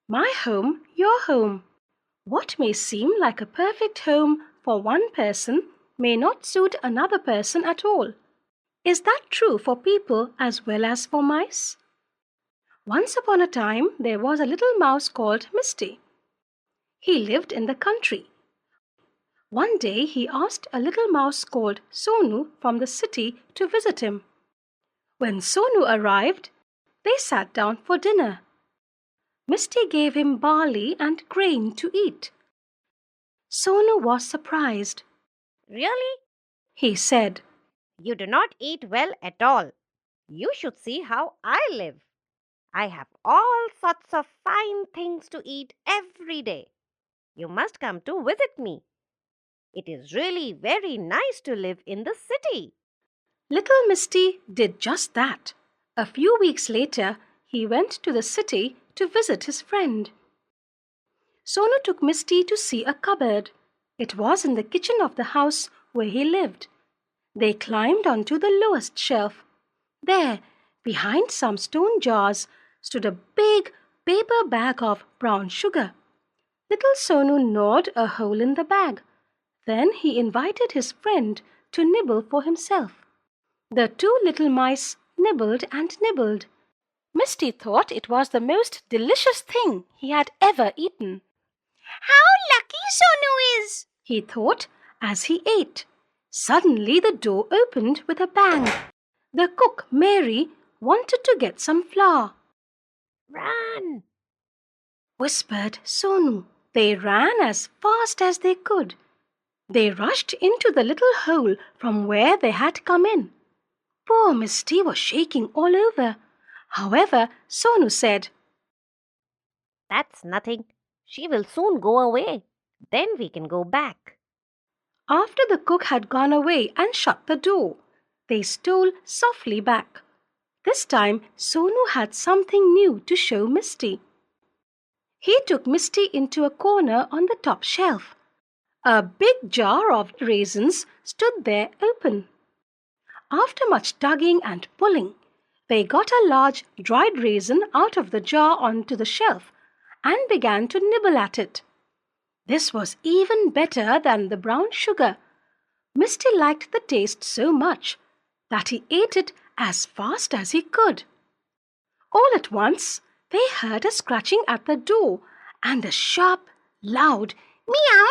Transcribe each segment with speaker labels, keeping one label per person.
Speaker 1: My home, your home. What may seem like a perfect home for one person may not suit another person at all. Is that true for people as well as for mice? Once upon a time, there was a little mouse called Misty. He lived in the country. One day, he asked a little mouse called Sonu from the city to visit him. When Sonu arrived, they sat down for dinner. Misty gave him barley and grain to eat. Sonu was surprised.
Speaker 2: Really?
Speaker 1: He said,
Speaker 2: You do not eat well at all. You should see how I live. I have all sorts of fine things to eat every day. You must come to visit me. It is really very nice to live in the city.
Speaker 1: Little Misty did just that. A few weeks later, he went to the city to visit his friend. Sonu took Misty to see a cupboard. It was in the kitchen of the house where he lived. They climbed onto the lowest shelf. There, behind some stone jars, stood a big paper bag of brown sugar. Little Sonu gnawed a hole in the bag. Then he invited his friend to nibble for himself. The two little mice nibbled and nibbled. Misty thought it was the most delicious thing he had ever eaten.
Speaker 2: How lucky Sonu is,
Speaker 1: He thought as he ate. Suddenly the door opened with a bang. The cook, Mary, wanted to get some flour.
Speaker 2: Run!
Speaker 1: Whispered Sonu. They ran as fast as they could. They rushed into the little hole from where they had come in. Poor Misty was shaking all over. However, Sonu said,
Speaker 2: That's nothing. She will soon go away. Then we can go back.
Speaker 1: After the cook had gone away and shut the door, they stole softly back. This time, Sonu had something new to show Misty. He took Misty into a corner on the top shelf. A big jar of raisins stood there open. After much tugging and pulling, they got a large dried raisin out of the jar onto the shelf and began to nibble at it. This was even better than the brown sugar. Misty liked the taste so much that he ate it as fast as he could. All at once, they heard a scratching at the door and a sharp, loud meow.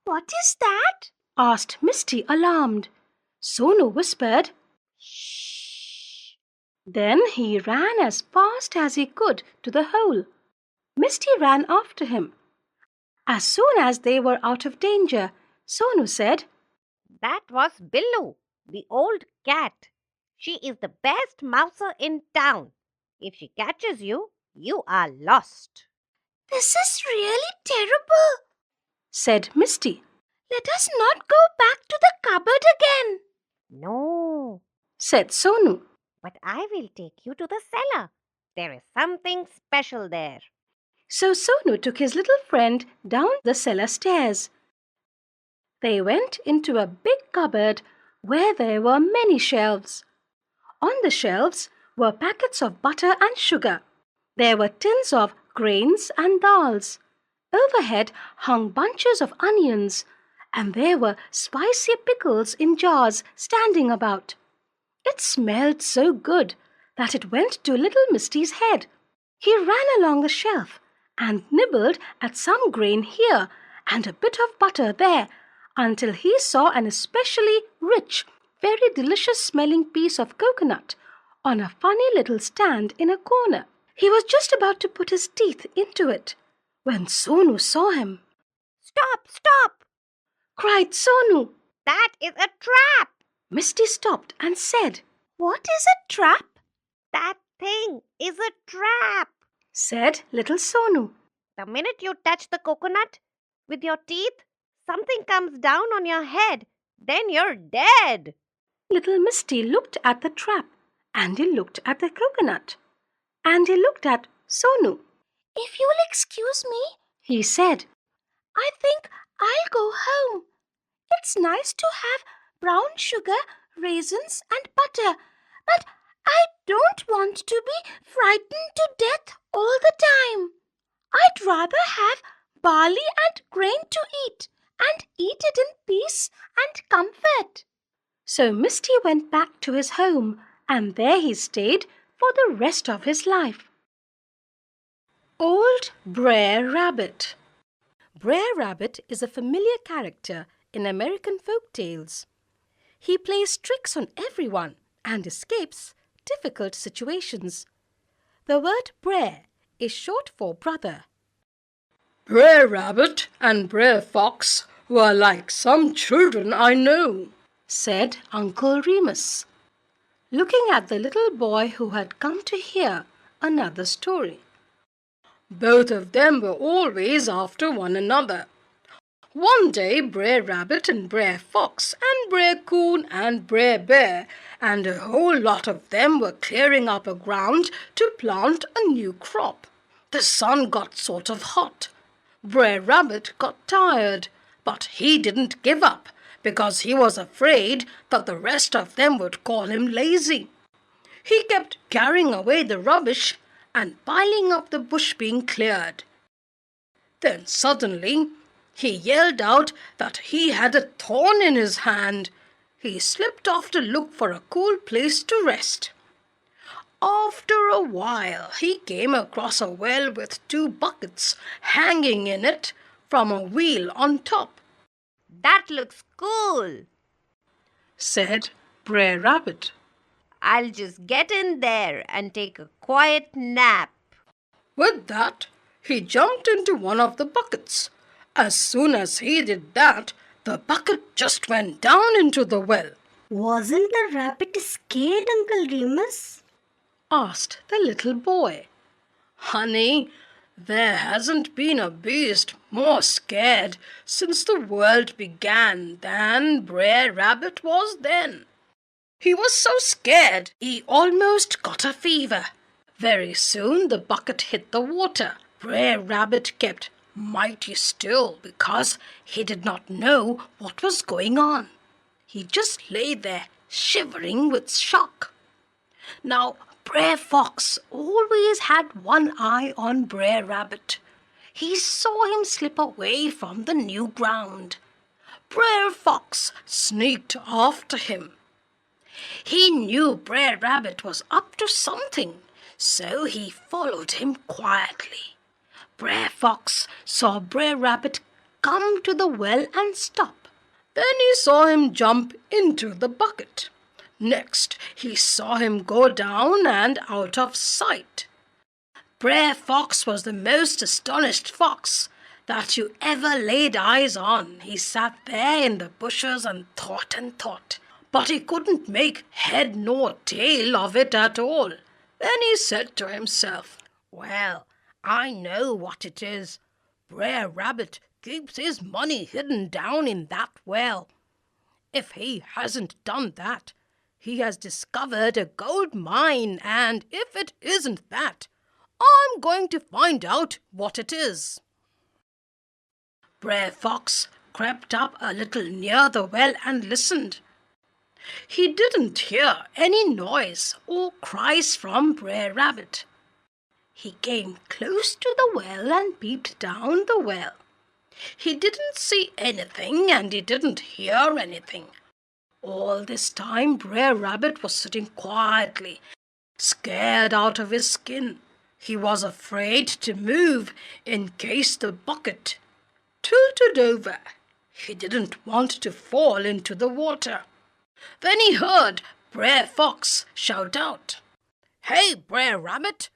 Speaker 2: What is that?
Speaker 1: Asked Misty, alarmed. Sonu whispered.
Speaker 2: Shh.
Speaker 1: Then he ran as fast as he could to the hole. Misty ran after him. As soon as they were out of danger, Sonu said,
Speaker 2: That was Billu, the old cat. She is the best mouser in town. If she catches you, you are lost.
Speaker 3: This is really terrible,
Speaker 1: said Misty.
Speaker 3: Let us not go back to the cupboard again.
Speaker 2: No,
Speaker 1: said Sonu.
Speaker 2: but I will take you to the cellar. There is something special there.
Speaker 1: So Sonu took his little friend down the cellar stairs. They went into a big cupboard where there were many shelves. On the shelves were packets of butter and sugar. There were tins of grains and dals. Overhead hung bunches of onions, and there were spicy pickles in jars standing about. It smelled so good that it went to little Misty's head. He ran along the shelf and nibbled at some grain here and a bit of butter there until he saw an especially rich, very delicious smelling piece of coconut on a funny little stand in a corner. He was just about to put his teeth into it when Sonu saw him.
Speaker 2: Stop, stop!
Speaker 1: Cried Sonu.
Speaker 2: That is a trap!
Speaker 1: Misty stopped and said,
Speaker 3: What is a trap?
Speaker 2: That thing is a trap!
Speaker 1: Said little Sonu.
Speaker 2: The minute you touch the coconut with your teeth, something comes down on your head. Then you're dead.
Speaker 1: Little Misty looked at the trap, and he looked at the coconut, and he looked at Sonu.
Speaker 3: If you'll excuse me,
Speaker 1: He said,
Speaker 3: I think I'll go home. It's nice to have brown sugar, raisins, and butter, but I don't want to be frightened to death all the time. I'd rather have barley and grain to and eat it in peace and comfort.
Speaker 1: So Misty went back to his home, and there he stayed for the rest of his life. Old Brer Rabbit. Brer Rabbit is a familiar character in American folk tales. He plays tricks on everyone and escapes difficult situations. The word Brer is short for brother.
Speaker 4: Brer Rabbit and Brer Fox were like some children I know,
Speaker 1: said Uncle Remus, looking at the little boy who had come to hear another story.
Speaker 4: Both of them were always after one another. One day Brer Rabbit and Brer Fox and Brer Coon and Brer Bear and a whole lot of them were clearing up a ground to plant a new crop. The sun got sort of hot. Brer Rabbit got tired, but he didn't give up because he was afraid that the rest of them would call him lazy. He kept carrying away the rubbish and piling up the bush being cleared. Then suddenly he yelled out that he had a thorn in his hand. He slipped off to look for a cool place to rest. After a while he came across a well with 2 buckets hanging in it from a wheel on top.
Speaker 2: That looks cool,
Speaker 4: said Brer Rabbit.
Speaker 2: I'll just get in there and take a quiet nap.
Speaker 4: With that, he jumped into one of the buckets. As soon as he did that, the bucket just went down into the well.
Speaker 3: Wasn't the rabbit scared, Uncle Remus?
Speaker 4: Asked the little boy. Honey, there hasn't been a beast more scared since the world began than Brer Rabbit was then. He was so scared he almost got a fever. Very soon the bucket hit the water. Brer Rabbit kept mighty still because he did not know what was going on. He just lay there shivering with shock. Now, Brer Fox always had one eye on Brer Rabbit. He saw him slip away from the new ground. Brer Fox sneaked after him. He knew Brer Rabbit was up to something, so he followed him quietly. Brer Fox saw Brer Rabbit come to the well and stop. Then he saw him jump into the bucket. Next, he saw him go down and out of sight. Brer Fox was the most astonished fox that you ever laid eyes on. He sat there in the bushes and thought, but he couldn't make head nor tail of it at all. Then he said to himself, "Well, I know what it is. Brer Rabbit keeps his money hidden down in that well. If he hasn't done that, he has discovered a gold mine, and if it isn't that, I'm going to find out what it is." Brer Fox crept up a little near the well and listened. He didn't hear any noise or cries from Brer Rabbit. He came close to the well and peeped down the well. He didn't see anything and he didn't hear anything. All this time Brer Rabbit was sitting quietly, scared out of his skin. He was afraid to move in case the bucket tilted over. He didn't want to fall into the water. Then he heard Brer Fox shout out, "Hey, Brer Rabbit,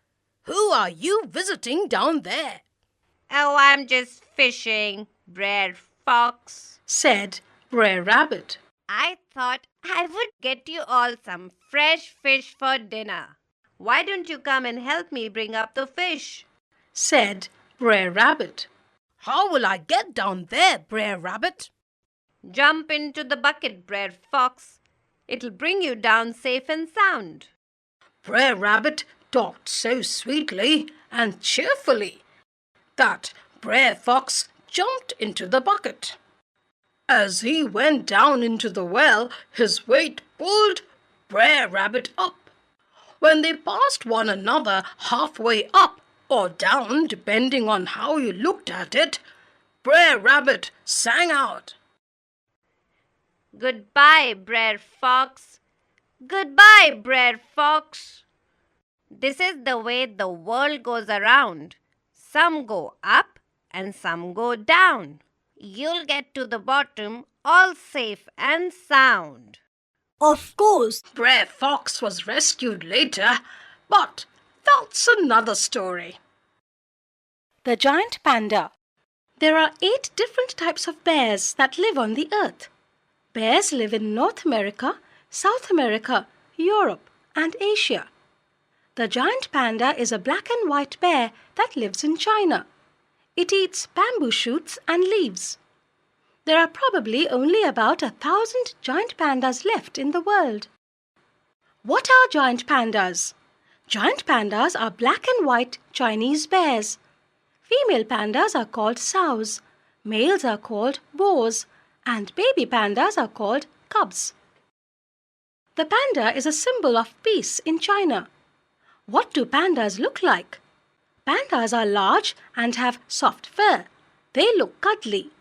Speaker 4: who are you visiting down there?"
Speaker 2: Oh, I'm just fishing, Brer Fox,
Speaker 4: said Brer Rabbit.
Speaker 2: I thought I would get you all some fresh fish for dinner. Why don't you come and help me bring up the fish?
Speaker 4: Said Brer Rabbit. How will I get down there, Brer Rabbit?
Speaker 2: Jump into the bucket, Brer Fox. It'll bring you down safe and sound.
Speaker 4: Brer Rabbit talked so sweetly and cheerfully that Brer Fox jumped into the bucket. As he went down into the well, his weight pulled Brer Rabbit up. When they passed one another halfway up, or down depending on how you looked at it, Brer Rabbit sang out.
Speaker 2: Goodbye, Brer Fox. Goodbye, Brer Fox. This is the way the world goes around. Some go up and some go down. You'll get to the bottom all safe and sound.
Speaker 3: Of course.
Speaker 4: Brer Fox was rescued later, but that's another story.
Speaker 1: The giant panda. There are 8 different types of bears that live on the earth. Bears live in North America, South America, Europe, and Asia. The giant panda is a black and white bear that lives in China. It eats bamboo shoots and leaves. There are probably only about 1,000 giant pandas left in the world. What are giant pandas? Giant pandas are black and white Chinese bears. Female pandas are called sows, males are called boars, and baby pandas are called cubs. The panda is a symbol of peace in China. What do pandas look like? Pandas are large and have soft fur. They look cuddly.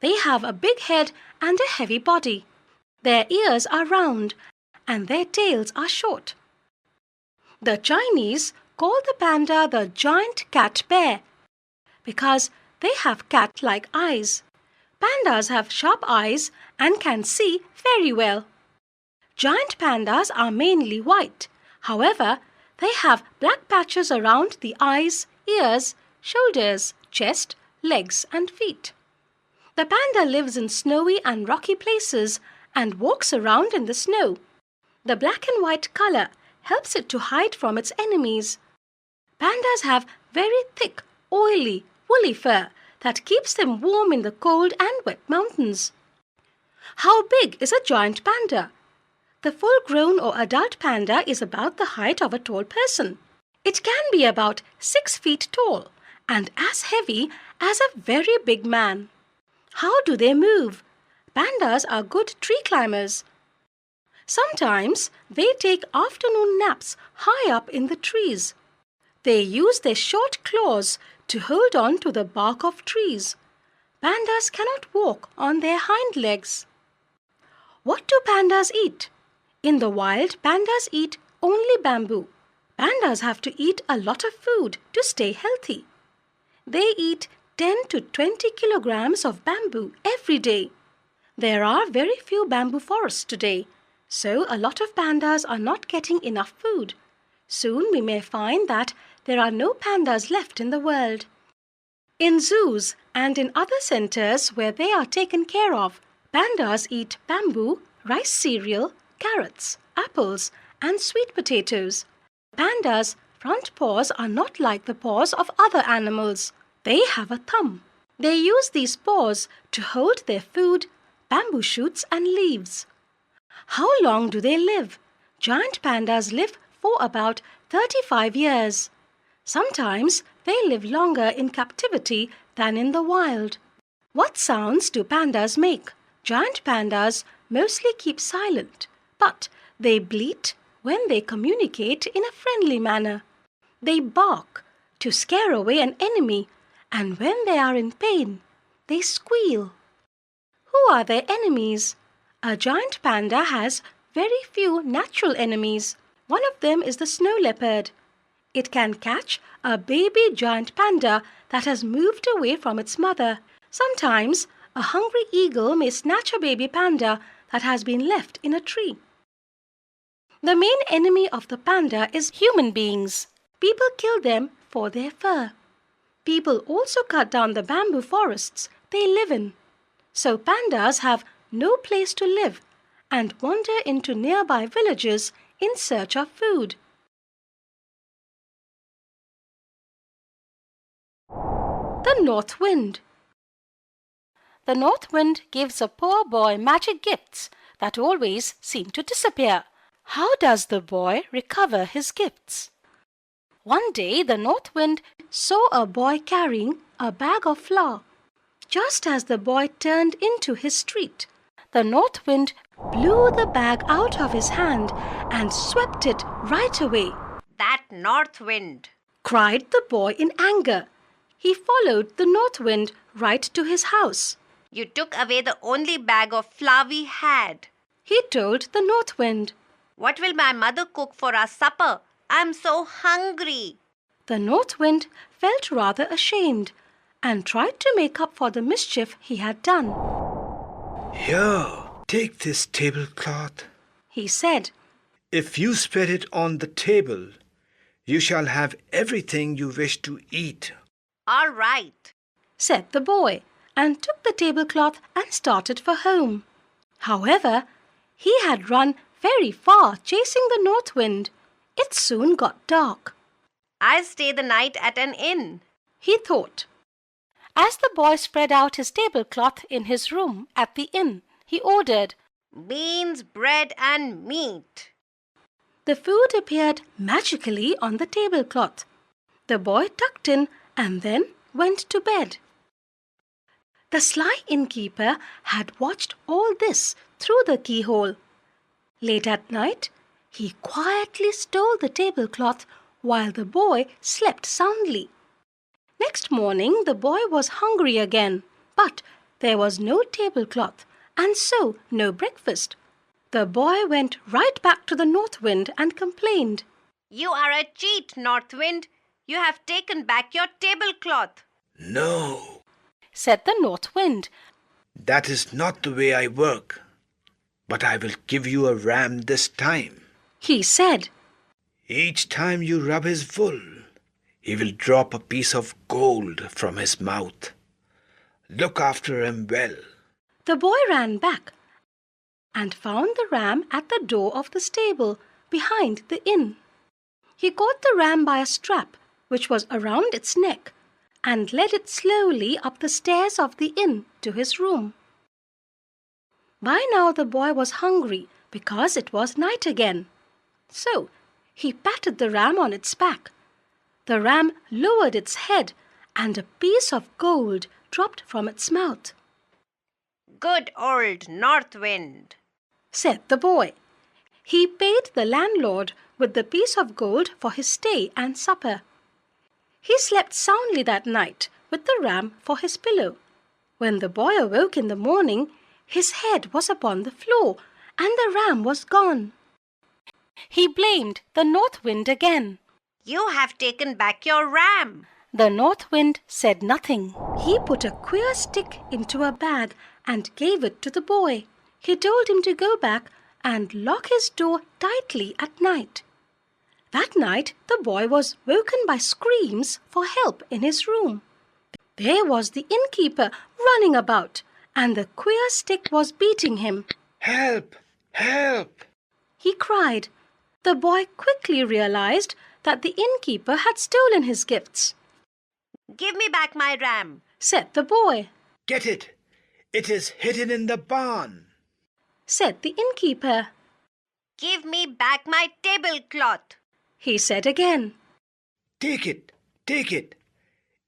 Speaker 1: They have a big head and a heavy body. Their ears are round and their tails are short. The Chinese call the panda the giant cat bear because they have cat-like eyes. Pandas have sharp eyes and can see very well. Giant pandas are mainly white. However, they have black patches around the eyes, ears, shoulders, chest, legs, and feet. The panda lives in snowy and rocky places and walks around in the snow. The black and white color helps it to hide from its enemies. Pandas have very thick, oily, woolly fur that keeps them warm in the cold and wet mountains. How big is a giant panda? The full-grown or adult panda is about the height of a tall person. It can be about 6 feet tall and as heavy as a very big man. How do they move? Pandas are good tree climbers. Sometimes they take afternoon naps high up in the trees. They use their short claws to hold on to the bark of trees. Pandas cannot walk on their hind legs. What do pandas eat? In the wild, pandas eat only bamboo. Pandas have to eat a lot of food to stay healthy. They eat 10 to 20 kilograms of bamboo every day. There are very few bamboo forests today, so a lot of pandas are not getting enough food. Soon we may find that there are no pandas left in the world. In zoos and in other centers where they are taken care of, pandas eat bamboo, rice cereal, carrots, apples, and sweet potatoes. Pandas' front paws are not like the paws of other animals. They have a thumb. They use these paws to hold their food, bamboo shoots, and leaves. How long do they live? Giant pandas live for about 35 years. Sometimes they live longer in captivity than in the wild. What sounds do pandas make? Giant pandas mostly keep silent, but they bleat when they communicate in a friendly manner. They bark to scare away an enemy, and when they are in pain, they squeal. Who are their enemies? A giant panda has very few natural enemies. One of them is the snow leopard. It can catch a baby giant panda that has moved away from its mother. Sometimes a hungry eagle may snatch a baby panda that has been left in a tree. The main enemy of the panda is human beings. People kill them for their fur. People also cut down the bamboo forests they live in. So pandas have no place to live and wander into nearby villages in search of food. The North Wind. The North Wind gives a poor boy magic gifts that always seem to disappear. How does the boy recover his gifts? One day the North Wind saw a boy carrying a bag of flour. Just as the boy turned into his street, the North Wind blew the bag out of his hand and swept it right away.
Speaker 2: That North Wind.
Speaker 1: cried the boy in anger. He followed the north wind right to his house.
Speaker 2: You took away the only bag of flour we had.
Speaker 1: He told the north wind.
Speaker 2: What will my mother cook for our supper? I'm so hungry.
Speaker 1: The north wind felt rather ashamed and tried to make up for the mischief he had done.
Speaker 5: Here, take this tablecloth.
Speaker 1: He said,
Speaker 5: If you spread it on the table, you shall have everything you wish to eat.
Speaker 2: All right.
Speaker 1: said the boy, and took the tablecloth and started for home. However, he had run very far chasing the north wind. It soon got dark.
Speaker 2: I'll stay the night at an inn.
Speaker 1: He thought. As the boy spread out his tablecloth in his room at the inn, he ordered.
Speaker 2: Beans, bread, and meat.
Speaker 1: The food appeared magically on the tablecloth. The boy tucked in and then went to bed. The sly innkeeper had watched all this through the keyhole. Late at night, he quietly stole the tablecloth while the boy slept soundly. Next morning, the boy was hungry again, but there was no tablecloth and so no breakfast. The boy went right back to the north wind and complained.
Speaker 2: You are a cheat, North Wind. You have taken back your tablecloth.
Speaker 5: No,
Speaker 1: Said the north wind.
Speaker 5: that is not the way I work. But I will give you a ram this time.
Speaker 1: He said.
Speaker 5: Each time you rub his wool, he will drop a piece of gold from his mouth. Look after him well.
Speaker 1: The boy ran back and found the ram at the door of the stable behind the inn. He caught the ram by a strap which was around its neck and led it slowly up the stairs of the inn to his room. By now the boy was hungry because it was night again. So he patted the ram on its back. The ram lowered its head and a piece of gold dropped from its mouth.
Speaker 2: Good old North Wind.
Speaker 1: Said the boy. He paid the landlord with the piece of gold for his stay and supper. He slept soundly that night with the ram for his pillow. When the boy awoke in the morning, his head was upon the floor and the ram was gone. He blamed the north wind again.
Speaker 2: You have taken back your ram.
Speaker 1: The north wind said nothing. He put a queer stick into a bag and gave it to the boy. He told him to go back and lock his door tightly at night. That night the boy was woken by screams for help in his room. There was the innkeeper running about, and the queer stick was beating him.
Speaker 5: Help! Help!
Speaker 1: He cried. The boy quickly realized that the innkeeper had stolen his gifts.
Speaker 2: Give me back my ram.
Speaker 1: Said the boy.
Speaker 5: Get it! It is hidden in the barn.
Speaker 1: Said the innkeeper.
Speaker 2: Give me back my tablecloth.
Speaker 1: He said again.
Speaker 5: Take it! Take it!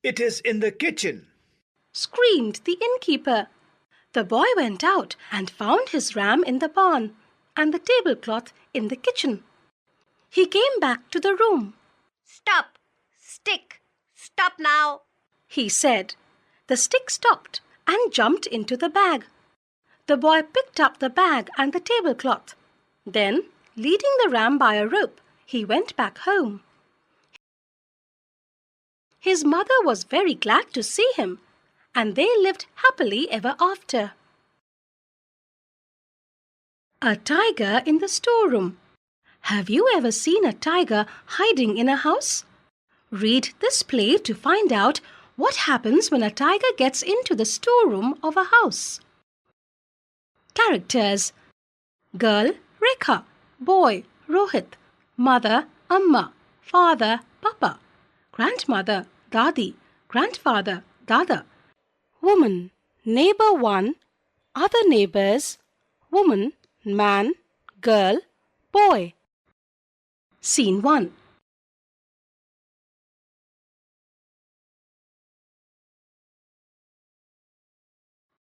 Speaker 5: It is in the kitchen.
Speaker 1: Screamed the innkeeper. The boy went out and found his ram in the barn and the tablecloth in the kitchen. He came back to the room.
Speaker 2: Stop. Stick. Stop now.
Speaker 1: He said. The stick stopped and jumped into the bag. The boy picked up the bag and the tablecloth. Then, leading the ram by a rope, he went back home. His mother was very glad to see him, and they lived happily ever after. A tiger in the storeroom. Have you ever seen a tiger hiding in a house? Read this play to find out what happens when a tiger gets into the storeroom of a house. Characters: Girl, Rekha. Boy, Rohit. Mother, Amma. Father, Papa. Grandmother, Dadi. Grandfather, Dada. Woman, neighbor 1. Other neighbors: woman, man, girl, boy. Scene 1.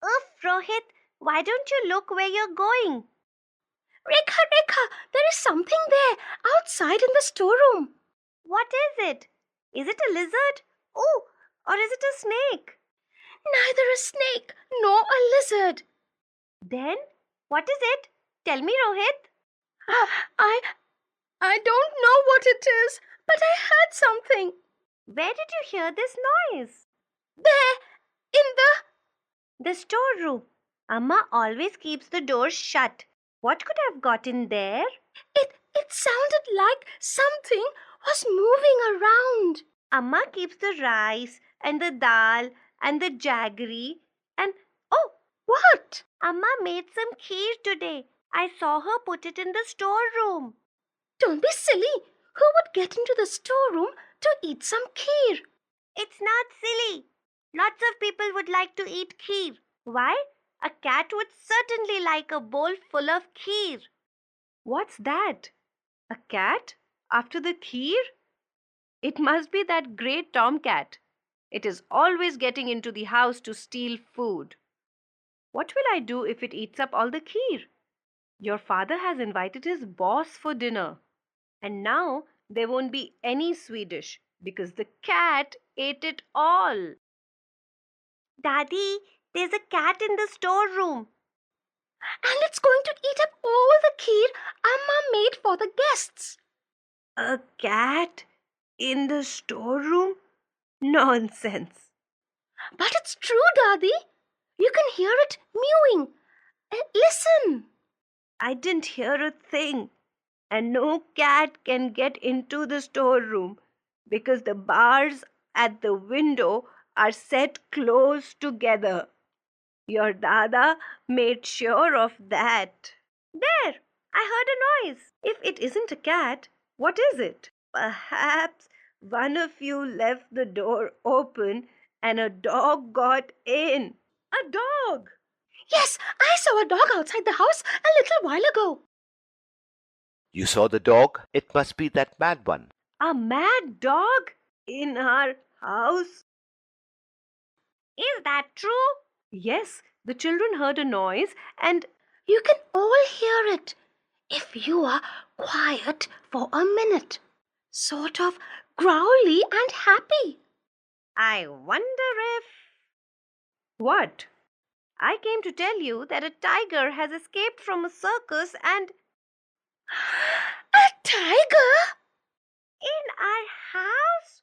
Speaker 2: Oof, Rohit. Why don't you look where you're going?
Speaker 3: Rekha, there is something there outside in the storeroom.
Speaker 2: What is it? Is it a lizard? Oh, or is it a snake?
Speaker 3: Neither a snake nor a lizard.
Speaker 2: Then, what is it? Tell me, Rohit.
Speaker 1: I don't know what it is, but I heard something.
Speaker 2: Where did you hear this noise?
Speaker 3: There, in
Speaker 2: The storeroom. Amma always keeps the doors shut. What could have got in there?
Speaker 3: it sounded like something was moving around.
Speaker 2: Amma keeps the rice and the dal and the jaggery and oh,
Speaker 3: What?
Speaker 2: Amma made some kheer today. I saw her put it in the storeroom.
Speaker 3: Don't be silly. Who would get into the storeroom to eat some kheer?
Speaker 2: It's not silly. Lots of people would like to eat kheer. Why? A cat would certainly like a bowl full of kheer.
Speaker 1: What's that? A cat? After the kheer? It must be that great tomcat. It is always getting into the house to steal food. What will I do if it eats up all the kheer? Your father has invited his boss for dinner. And now there won't be any Swedish because the cat ate it all.
Speaker 2: Daddy, there's a cat in the storeroom.
Speaker 3: And it's going to eat up all the kheer Amma made for the guests.
Speaker 1: A cat in the storeroom? Nonsense.
Speaker 3: But it's true, Daddy. You can hear it mewing. Listen.
Speaker 1: I didn't hear a thing. And no cat can get into the storeroom because the bars at the window are set close together. Your Dada made sure of that. There, I heard a noise. If it isn't a cat, what is it? Perhaps one of you left the door open and a dog got in. A dog!
Speaker 3: Yes, I saw a dog outside the house a little while ago.
Speaker 6: You saw the dog? It must be that mad one.
Speaker 1: A mad dog in our house?
Speaker 2: Is that true?
Speaker 1: Yes, the children heard a noise and
Speaker 3: You can all hear it if you are quiet for a minute. Sort of growly and happy.
Speaker 2: I wonder if.
Speaker 1: what? I came to tell you that a tiger has escaped from a circus and
Speaker 3: A tiger?
Speaker 2: In our house?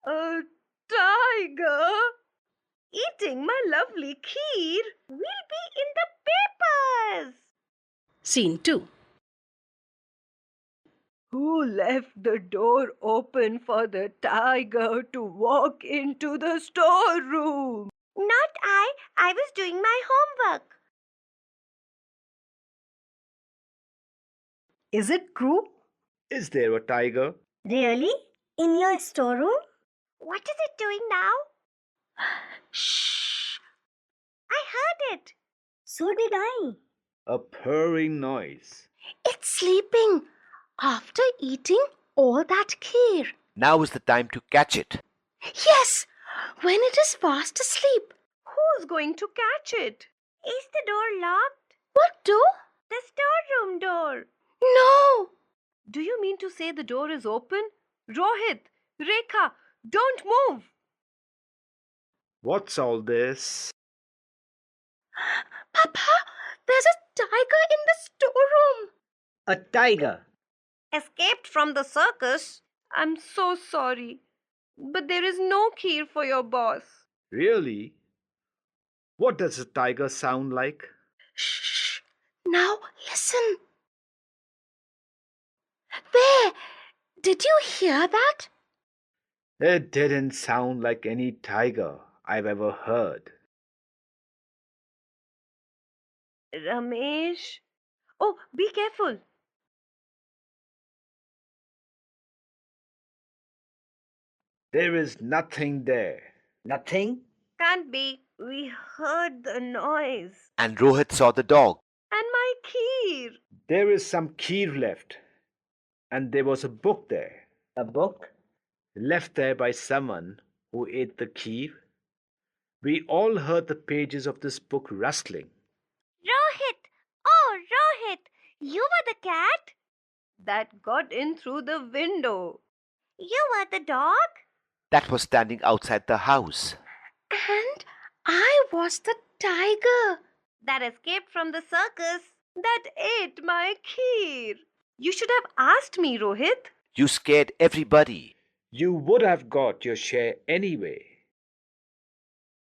Speaker 1: a tiger eating my lovely kheer.
Speaker 2: Will be in the papers.
Speaker 4: Scene 2.
Speaker 1: Who left the door open for the tiger to walk into the storeroom?
Speaker 2: Not I. I was doing my homework.
Speaker 1: Is it true?
Speaker 5: Is there a tiger?
Speaker 2: Really? In your storeroom? What is it doing now?
Speaker 3: Shh.
Speaker 2: I heard it. So did I.
Speaker 5: A purring noise.
Speaker 3: It's sleeping after eating all that kheer.
Speaker 6: Now is the time to catch it.
Speaker 3: Yes, when it is fast asleep.
Speaker 1: Who's going to catch it?
Speaker 2: Is the door locked?
Speaker 3: What door?
Speaker 2: The storeroom door.
Speaker 3: No.
Speaker 1: Do you mean to say the door is open? Rohit, Rekha, don't move.
Speaker 5: What's all this?
Speaker 3: Papa, there's a tiger in the storeroom.
Speaker 7: A tiger.
Speaker 2: Escaped from the circus.
Speaker 1: I'm so sorry, but there is no kheer for your boss.
Speaker 5: Really? What does a tiger sound like?
Speaker 3: Shh. Now listen. There. Did you hear that?
Speaker 5: It didn't sound like any tiger I've ever heard.
Speaker 1: Ramesh. Oh, be careful.
Speaker 5: There is nothing there.
Speaker 7: Nothing?
Speaker 1: Can't be. We heard the noise.
Speaker 6: And Rohit saw the dog.
Speaker 1: And my kheer.
Speaker 5: There is some kheer left. And there was a book there,
Speaker 7: A book?
Speaker 5: left there by someone who ate the kheer. We all heard the pages of this book rustling.
Speaker 2: Rohit! Oh, Rohit! You were the cat?
Speaker 1: That got in through the window.
Speaker 2: You were the dog?
Speaker 6: That was standing outside the house.
Speaker 3: And I was the tiger.
Speaker 2: That escaped from the circus. That ate my kheer. You should have asked me, Rohit.
Speaker 6: You scared everybody.
Speaker 5: You would have got your share anyway.